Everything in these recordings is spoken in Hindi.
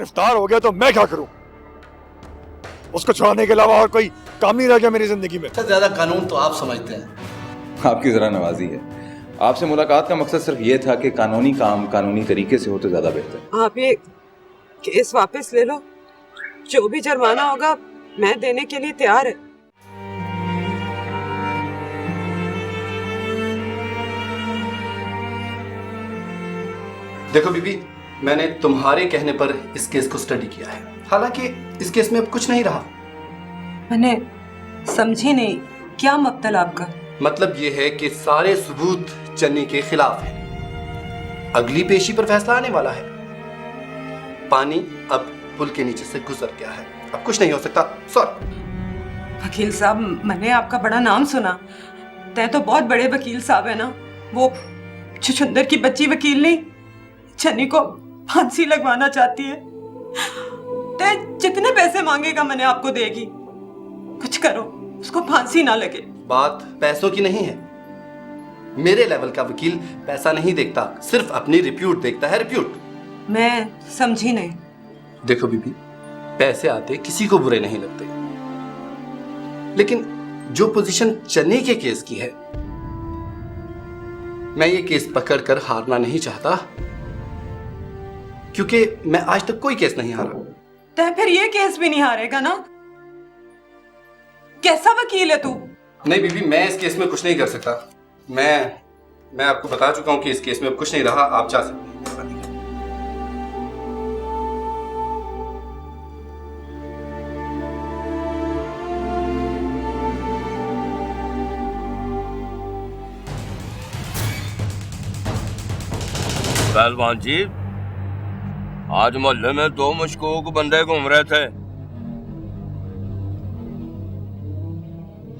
गिरफ्तार हो गया तो मैं क्या करूं? उसको छुड़ाने के अलावा और कोई काम नहीं रह गया मेरी जिंदगी में। ज्यादा कानून तो आप समझते हैं। आपकी जरा नवाजी है। आपसे मुलाकात का मकसद सिर्फ ये था कि कानूनी काम कानूनी तरीके से हो तो ज्यादा बेहतर। आप ये केस वापस ले लो, जो भी जुर्माना होगा मैं देने के लिए तैयार है। देखो बीबी, मैंने तुम्हारे कहने पर इस केस को स्टडी किया है। हालांकि इस केस में अब कुछ नहीं रहा। मैंने समझी नहीं, क्या मतलब आपका? मतलब ये है कि सारे सबूत चन्नी के खिलाफ हैं। अगली पेशी पर फैसला आने वाला है। पानी अब पुल के नीचे से गुजर गया है, अब कुछ नहीं हो सकता। सॉरी वकील साहब, मैंने आपका बड़ा नाम सुना। तय तो बहुत बड़े वकील साहब है ना। वो छुछुंदर की बच्ची वकील नहीं, चन्नी को फांसी लगवाना चाहती है। तय जितने पैसे मांगेगा मैंने आपको देगी। कुछ करो, उसको फांसी ना लगे। बात पैसों की नहीं है। मेरे लेवल का वकील पैसा नहीं देखता, सिर्फ अपनी रिप्यूट देखता है। रिप्यूट। मैं समझी नहीं। देखो बीबी, पैसे आते किसी को बुरे नहीं लगते, लेकिन जो पोजीशन चन्नी के केस की है, मैं ये केस पकड़कर हारना नहीं चाहता, क्योंकि मैं आज तक कोई केस नहीं हारा। तो फिर ये केस भी नहीं हारेगा ना? कैसा वकील है तू? नहीं बीबी, मैं इस केस में कुछ नहीं कर सकता। मैं आपको बता चुका हूं कि इस केस में अब कुछ नहीं रहा। आप जा सकते हैं। पहलवान जी, आज मोहल्ले में दो मशकूक बंदे घूम रहे थे।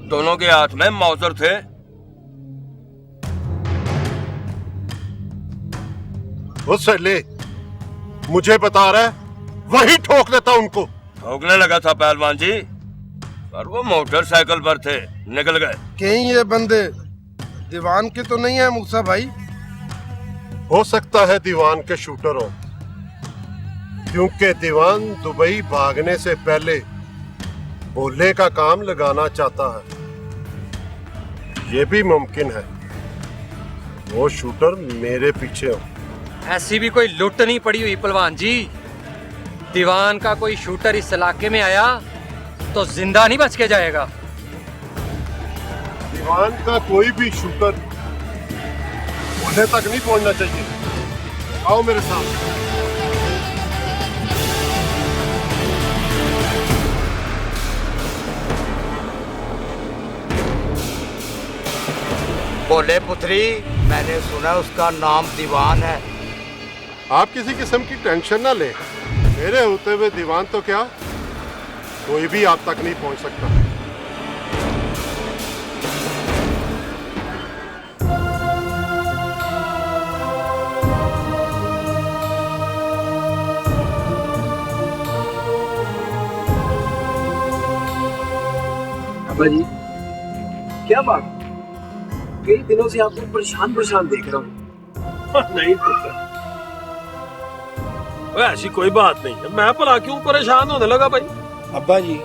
दोनों के हाथ में मौजर थे। उससे ले, मुझे बता रहा है, वही ठोक देता उनको। ठोकने लगा था पहलवान जी, पर वो मोटरसाइकिल पर थे, निकल गए। कहीं ये बंदे दीवान के तो नहीं है मूसा भाई? हो सकता है दीवान के शूटर हो, क्योंकि दीवान दुबई भागने से पहले बोलने का काम लगाना चाहता है। ये भी मुमकिन है वो शूटर मेरे पीछे हो। ऐसी भी कोई लुट नहीं पड़ी हुई पहलवान जी। दीवान का कोई शूटर इस इलाके में आया तो जिंदा नहीं बच के जाएगा। दीवान का कोई भी शूटर बोलने तक नहीं पहुंचना चाहिए। आओ मेरे साथ। बोले पुत्री, मैंने सुना उसका नाम दीवान है। आप किसी किस्म की टेंशन ना ले, मेरे होते हुए दीवान तो क्या, कोई भी आप तक नहीं पहुंच सकता। अब्बा जी, क्या बात? कई दिनों से आपको परेशान परेशान देख रहा हूँ। नहीं पुत्र, ऐसी कोई बात नहीं है। मैं भला क्यों परेशान होने लगा भाई? अब्बा जी,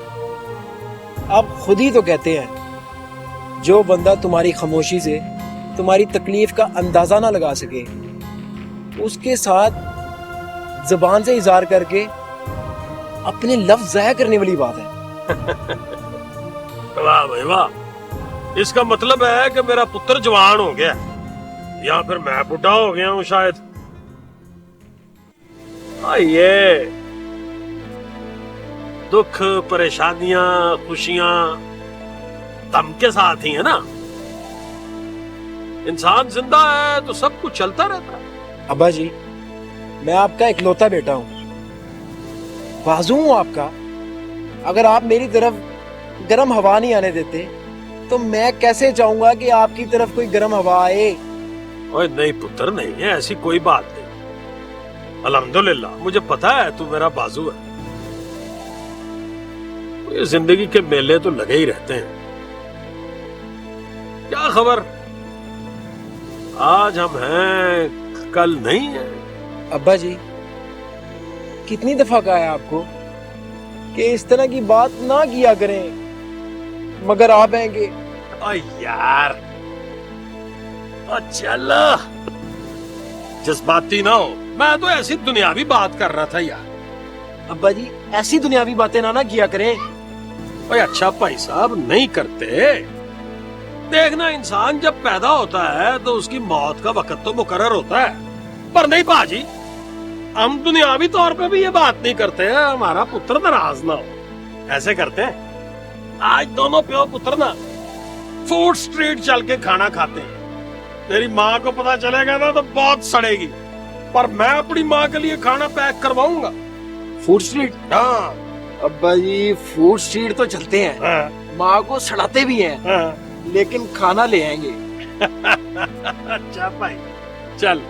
आप खुद ही तो कहते हैं, जो बंदा तुम्हारी खामोशी से तुम्हारी तकलीफ का अंदाजा ना लगा सके, उसके साथ जुबान से इजहार करके अपने लफ्ज जाया करने वाली बात है। वाह भाई वाह, इसका मतलब है कि मेरा पुत्र जवान हो गया, या फिर मैं बुढ़ा हो गया हूं शायद। ये दुख, परेशानियां, खुशियां दम के साथ ही है ना। इंसान जिंदा है तो सब कुछ चलता रहता है। अब्बा जी, मैं आपका इकलौता बेटा हूँ, बाजू हूँ आपका। अगर आप मेरी तरफ गर्म हवा नहीं आने देते तो मैं कैसे चाहूंगा कि आपकी तरफ कोई गर्म हवा आए? ओए नहीं पुत्र, नहीं है, ऐसी कोई बात नहीं। अल्हम्दुलिल्लाह, मुझे पता है तू मेरा बाजू है। ये जिंदगी के मेले तो लगे ही रहते हैं। क्या खबर, आज हम हैं कल नहीं है। अब्बा जी, कितनी दफा कहा है आपको कि इस तरह की बात ना किया करें, मगर आप आएंगे। ओ यार, ओ चल, जज्बाती ना हो, मैं तो ऐसी दुनियावी बात कर रहा था यार। अब्बा जी ऐसी दुनियावी बातें ना किया करें। ओए अच्छा भाई साहब, नहीं करते। देखना, इंसान जब पैदा होता है तो उसकी मौत का वक्त तो मुकर्रर होता है, पर नहीं बाजी, हम दुनियावी तौर पे भी ये बात नहीं करते हैं हमारा पुत्र नाराज ना हो। ऐसे करते हैं, आज दोनों प्यो पुत्र ना फूड स्ट्रीट चल के खाना खाते हैं। तेरी माँ को पता चलेगा ना तो बहुत सड़ेगी, पर मैं अपनी माँ के लिए खाना पैक करवाऊंगा। Food street? हाँ अब्बा जी, फूड स्ट्रीट तो चलते हैं, हाँ। माँ को सड़ाते भी हैं, हाँ। लेकिन खाना ले आएंगे। अच्छा भाई, चल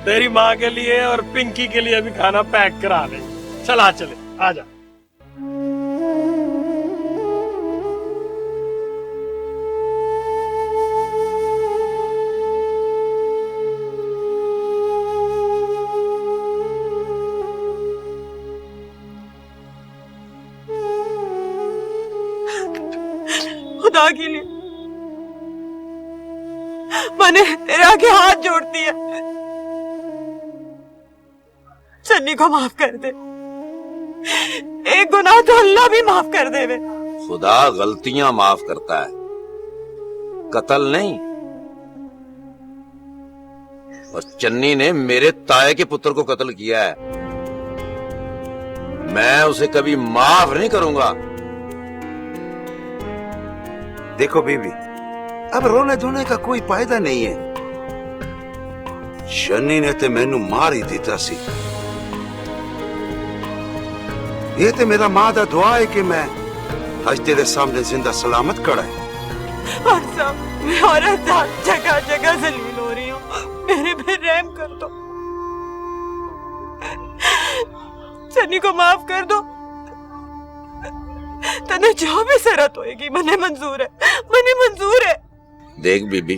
तेरी माँ के लिए और पिंकी के लिए भी खाना पैक करा ले। चला चले, आजा। खुदा के लिए मैंने तेरे आगे हाथ जोड़ती है, चन्नी को माफ कर दे। एक गुनाह तो अल्लाह भी माफ कर दे। खुदा गलतियां माफ करता है, कत्ल नहीं। और चन्नी ने मेरे ताए के पुत्र को कत्ल किया है, मैं उसे कभी माफ नहीं करूंगा। देखो बीबी, अब रोने धोने का कोई फायदा नहीं है। शनी ने ते मैनू मार ही दिता सी। ये ते मेरा मां दा दुआ है कि मैं आज तेरे सामने जिंदा सलामत खड़ा है। और सब मैं औरत जगह जगह जलील हो रही हूँ, मेरे पे रहम कर दो, सनी को माफ कर दो। तने जो भी जरूरत होएगी मने मंजूर है, मने मंजूर है। देख बीबी,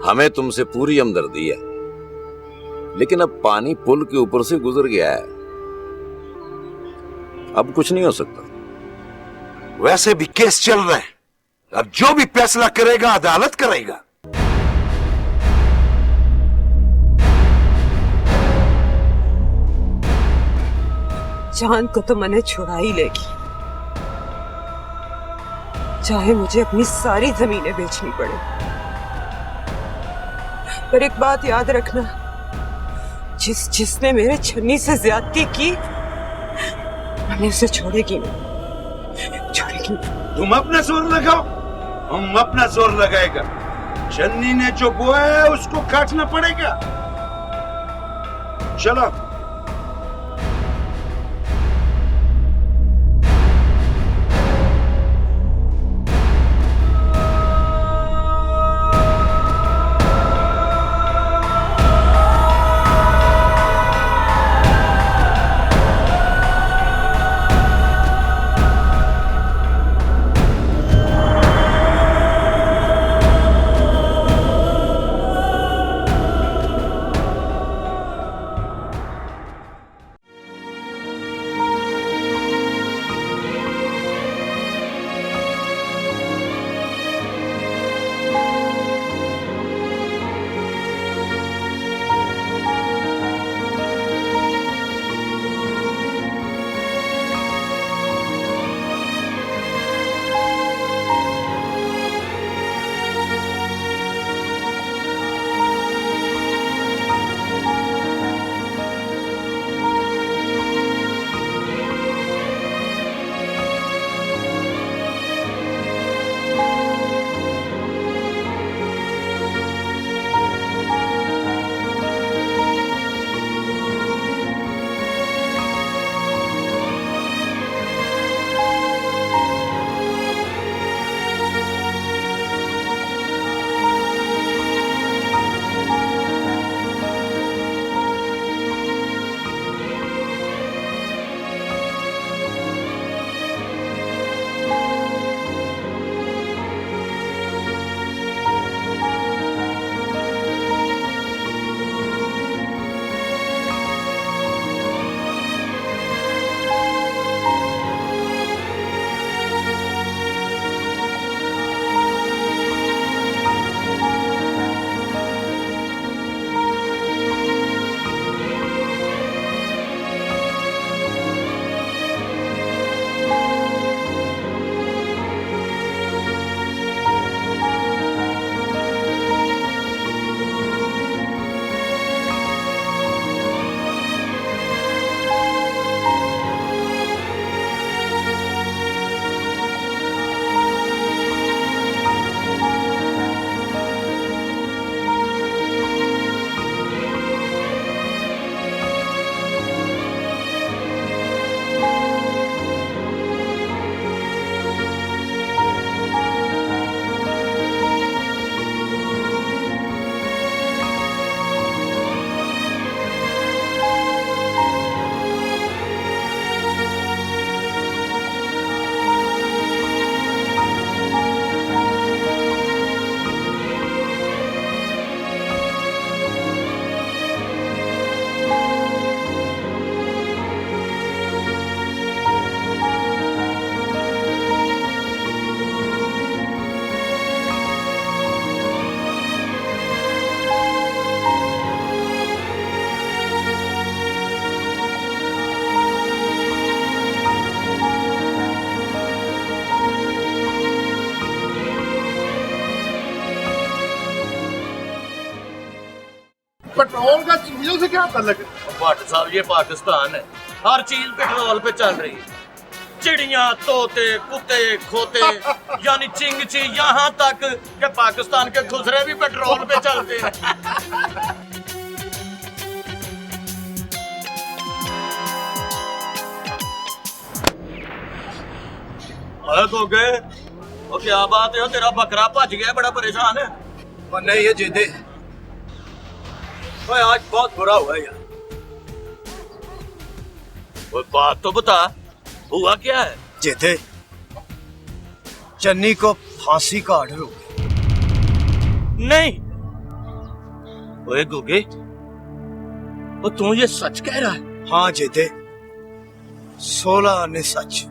हमें तुमसे पूरी हमदर्दी है, लेकिन अब पानी पुल के ऊपर से गुजर गया है, अब कुछ नहीं हो सकता। वैसे भी केस चल रहा है, अब जो भी फैसला करेगा अदालत करेगा। जान को तो मैंने छुड़ा ही लेगी, चाहे मुझे अपनी सारी जमीनें बेचनी पड़े। पर एक बात याद रखना, जिसने मेरे छन्नी से ज्यादती की मैंने उसे छोड़ेगी नहीं, छोड़ेगी नहीं। तुम अपना जोर लगाओ, हम अपना जोर लगाएगा। चन्नी ने जो बोया है उसको काटना पड़ेगा। चलो। पेट्रोल का चीजों से क्या ताल्लुक है? भट्ट साहब ये पाकिस्तान है, हर चीज पेट्रोल पे चल रही है। चिड़िया, तोते, कुत्ते, खोते, यानी चिंगची, यहाँ तक कि पाकिस्तान के खुसरे भी पेट्रोल पे चलते हैं। तो गए वो क्या बात है, तेरा बकरा भज गया, बड़ा परेशान है। और नहीं ये जिदे ओए आज बहुत बुरा हुआ यार। वो बात तो बता, हुआ क्या है? जिदे चन्नी को फांसी का ऑर्डर हो गया। नहीं ओए गुगे, वो तू ये सच कह रहा है? हाँ जिदे 16 आने सच।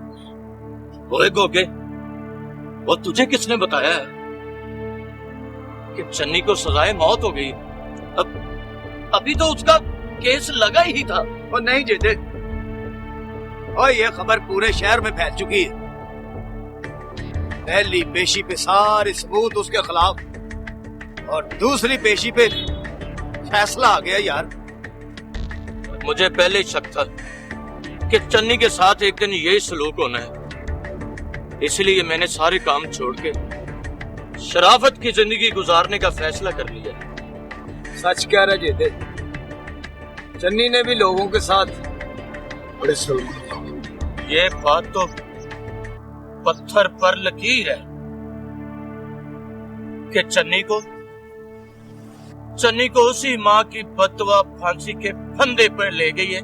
ओए गोगे, वो तुझे किसने बताया है कि चन्नी को सजाए मौत हो गई? अभी तो उसका केस लगा ही था। और नहीं जिदे, और ये खबर पूरे शहर में फैल चुकी है। पहली पेशी पे सारे सबूत उसके खिलाफ और दूसरी पेशी पे फैसला आ गया यार। मुझे पहले शक था कि चन्नी के साथ एक दिन यही सलूक होना है, इसलिए मैंने सारे काम छोड़ के शराफत की जिंदगी गुजारने का फैसला कर लिया। सच कह रहे जिदे, चन्नी ने भी लोगों के साथ बड़े सलूक। ये बात तो पत्थर पर लकीर है कि चन्नी को उसी माँ की बददुआ फांसी के फंदे पर ले गई है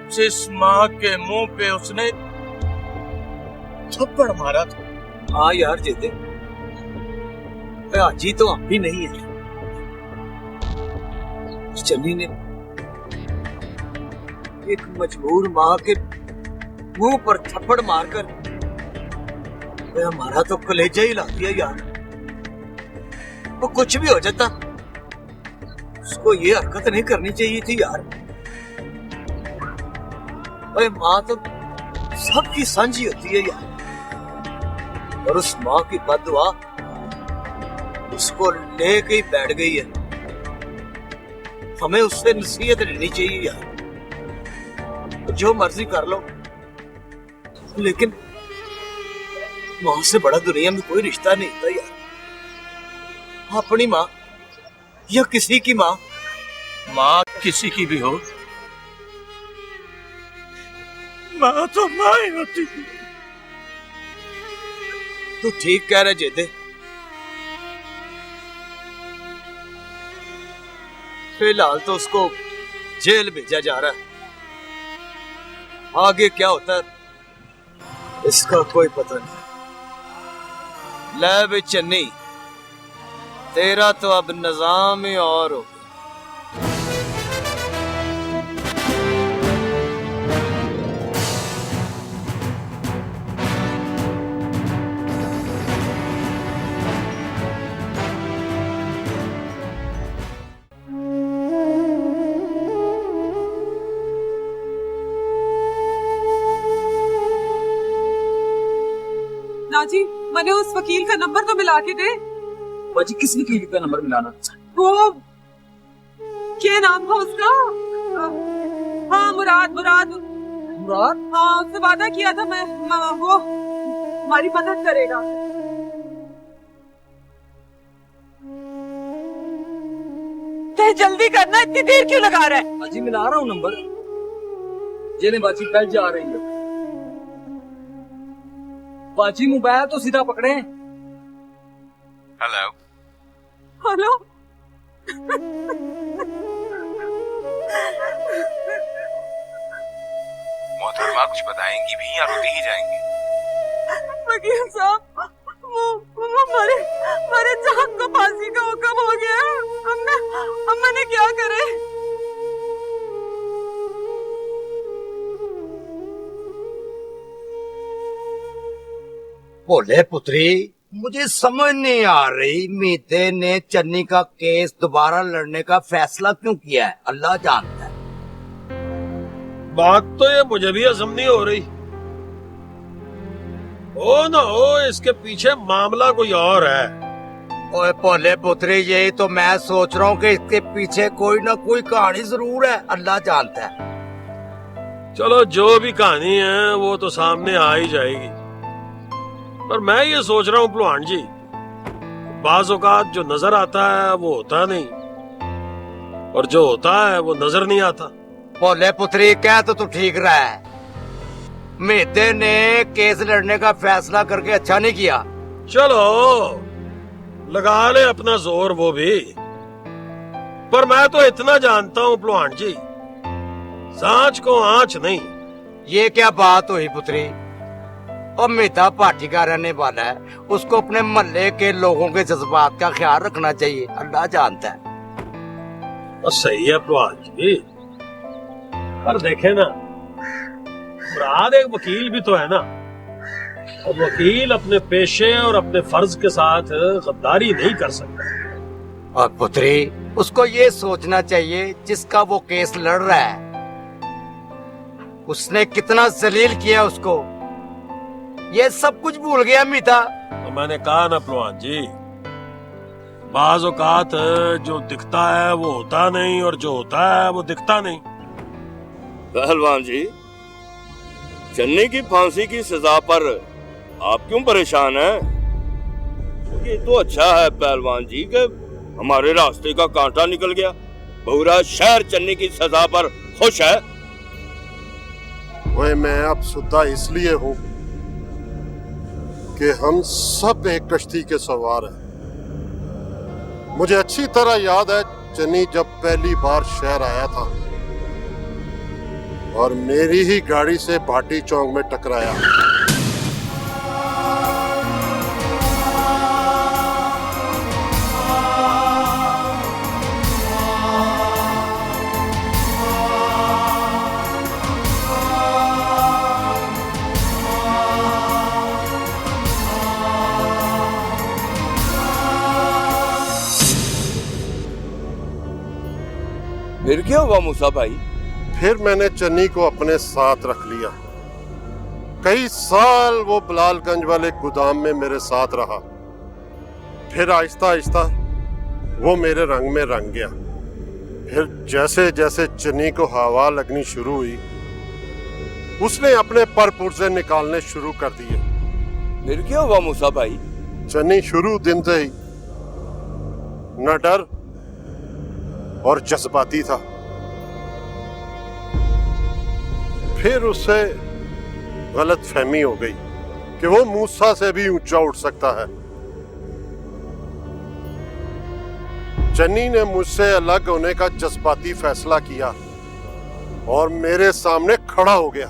जिस माँ के मुंह पे उसने थप्पड़ मारा था। हाँ यार जिदे, हाजी तो हम भी नहीं है। चन्नी ने एक मजबूर माँ के मुंह पर थप्पड़ मारकर हमारा तो कलेजा ही ला दिया यार। वो कुछ भी हो जाता, उसको ये हरकत नहीं करनी चाहिए थी यार। अरे माँ तो सबकी सांझी होती है यार, और उस माँ की बददुआ उसको लेके ही बैठ गई है। हमें उससे नसीहत लेनी चाहिए यार, जो मर्जी कर लो, लेकिन माँ से बड़ा दुनिया में कोई रिश्ता नहीं होता यार। अपनी माँ या किसी की माँ, माँ किसी की भी हो, माँ तो माँ ही होती है। तू ठीक कह रहे जेदे। फिलहाल तो उसको जेल भेजा जा रहा है, आगे क्या होता है इसका कोई पता नहीं। ले बे चन्नी, तेरा तो अब निजाम ही और हो। नाजी, मैंने उस वकील का नंबर तो मिला के दे। बाजी किस वकील का नंबर मिलाना? वो क्या नाम था उसका? हाँ मुराद। हाँ, उससे वादा किया था मैं, वो हमारी मदद करेगा। ते जल्दी करना, इतनी देर क्यों लगा रहा है? बाजी मिला रहा हूँ नंबर, जेने बाजी पहल जा रही है। बाजी मोबाइल तो सीधा पकड़े। Hello hello. मोहतरमा कुछ बताएंगी भी या रोते ही जाएंगी? वकील साहब, वो हमारे चांद को फांसी का हुक्म हो गया। अब मैंने क्या करे? बोले पुत्री, मुझे समझ नहीं आ रही मीते ने चन्नी का केस दोबारा लड़ने का फैसला क्यों किया है। अल्लाह जानता है। बात तो ये मुझे भी हजम नहीं हो रही। हो ना हो इसके पीछे मामला कोई और है। ओए भोले पुत्री, यही तो मैं सोच रहा हूँ कि इसके पीछे कोई ना कोई कहानी जरूर है, अल्लाह जानता है। चलो जो भी कहानी है वो तो सामने आ ही जाएगी, पर मैं ये सोच रहा हूँ पहलवान जी, बाज औकात जो नजर आता है वो होता नहीं, और जो होता है वो नजर नहीं आता। भोले पुत्री, कह तो तू ठीक रहा है। मेहते ने केस लड़ने का फैसला करके अच्छा नहीं किया। चलो लगा ले अपना जोर वो भी, पर मैं तो इतना जानता हूँ पहलवान जी, सांच को आंच नहीं। ये क्या बात हुई पुत्री? और मेहता पार्टी का रहने वाला है, उसको अपने मोहल्ले के लोगों के जज्बात का ख्याल रखना चाहिए, अल्लाह जानता है। और सही है पहलवान जी, पर देखे ना, मुराद एक वकील भी तो है ना, और वकील अपने पेशे और अपने फर्ज के साथ गद्दारी नहीं कर सकता। और पुत्री, उसको ये सोचना चाहिए जिसका वो केस लड़ रहा है, उसने कितना जलील किया उसको, ये सब कुछ भूल गया मीता। तो मैंने कहा ना पहलवान जी, बाज औकात जो दिखता है वो होता नहीं, और जो होता है वो दिखता नहीं। पहलवान जी, चन्नी की फांसी की सजा पर आप क्यों परेशान हैं? ये तो अच्छा है पहलवान जी कि हमारे रास्ते का कांटा निकल गया। पूरा शहर चन्नी की सजा पर खुश है। वह मैं अब सुद्धा इसलिए हूं कि हम सब एक कश्ती के सवार हैं। मुझे अच्छी तरह याद है चन्नी जब पहली बार शहर आया था और मेरी ही गाड़ी से भाटी चौक में टकराया। फिर क्या हुआ मूसा भाई? फिर मैंने चन्नी को अपने साथ रख लिया। कई साल वो बलालगंज वाले गोदाम में मेरे साथ रहा। फिर आहिस्ता आहिस्ता वो मेरे रंग में रंग गया। फिर जैसे जैसे चन्नी को हवा लगनी शुरू हुई, उसने अपने पर पुर्जे निकालने शुरू कर दिए। फिर क्या हुआ मूसा भाई? चन्नी शुरू दिन से ही न डर और जज्बाती था। फिर उससे गलत फहमी हो गई कि वो मूसा से भी ऊंचा उठ सकता है। चन्नी ने मुझसे अलग होने का जज्बाती फैसला किया और मेरे सामने खड़ा हो गया।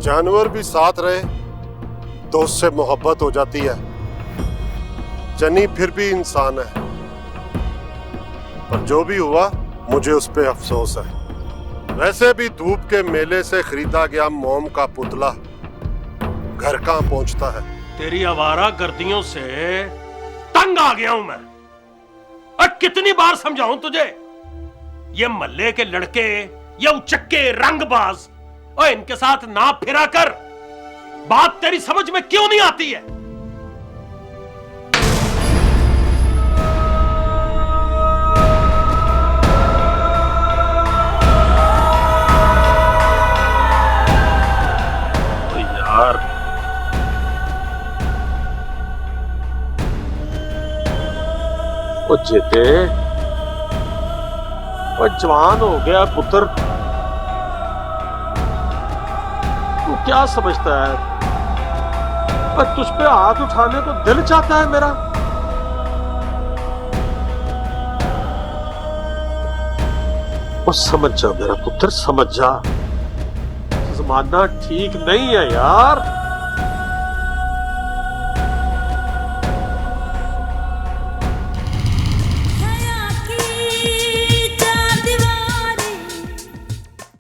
जानवर भी साथ रहे तो उससे मोहब्बत हो जाती है। चन्नी फिर भी इंसान है, पर जो भी हुआ मुझे उस पे अफसोस है। वैसे भी धूप के मेले से खरीदा गया मोम का पुतला घर कहां पहुंचता है। तेरी आवारा गर्दियों से तंग आ गया हूं मैं। और कितनी बार समझाऊं तुझे, ये मल्ले के लड़के, ये उचक्के रंगबाज, और इनके साथ ना फिरा कर। बात तेरी समझ में क्यों नहीं आती है? तो यार, वो जेते, वो जवान हो गया पुत्र, तू क्या समझता है? पर तुझ पे हाथ उठाने को दिल चाहता है मेरा। और समझ जा मेरा पुत्र, समझ जा, जमाना ठीक नहीं है यार।